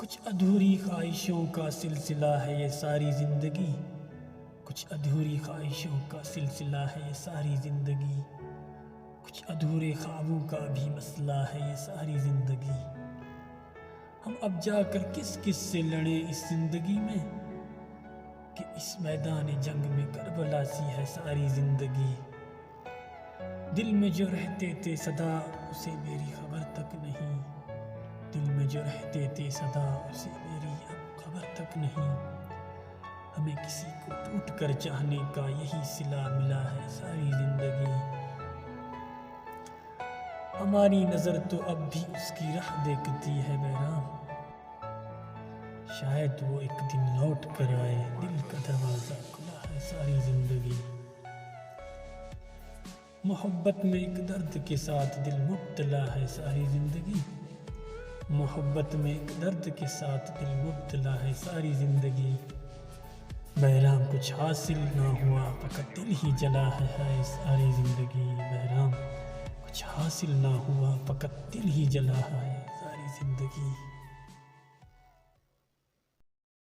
کچھ ادھوری خواہشوں کا سلسلہ ہے یہ ساری زندگی، کچھ ادھوری خواہشوں کا سلسلہ ہے یہ ساری زندگی، کچھ ادھورے خوابوں کا بھی مسئلہ ہے یہ ساری زندگی۔ ہم اب جا کر کس کس سے لڑیں اس زندگی میں، کہ اس میدان جنگ میں کربلا سی ہے ساری زندگی۔ دل میں جو رہتے تھے صدا اسے میری خبر تک نہیں، دل میں جو رہتے تھے صدا اسے میری اب خبر تک نہیں۔ ہمیں کسی کو ٹوٹ کر چاہنے کا یہی صلہ ملا ہے ساری زندگی۔ ہماری نظر تو اب بھی اس کی راہ دیکھتی ہے بہرام، شاید وہ ایک دن لوٹ کر آئے، دل کا دروازہ کھلا ہے ساری زندگی۔ محبت میں ایک درد کے ساتھ دل مبتلا ہے ساری زندگی، محبت میں ایک درد کے ساتھ دل مبتلا ہے ساری زندگی۔ بہرام کچھ حاصل نہ ہوا فقط دل ہی جلا ہے ساری زندگی، بہرام کچھ حاصل نہ ہوا فقط دل ہی جلا ہے ساری زندگی۔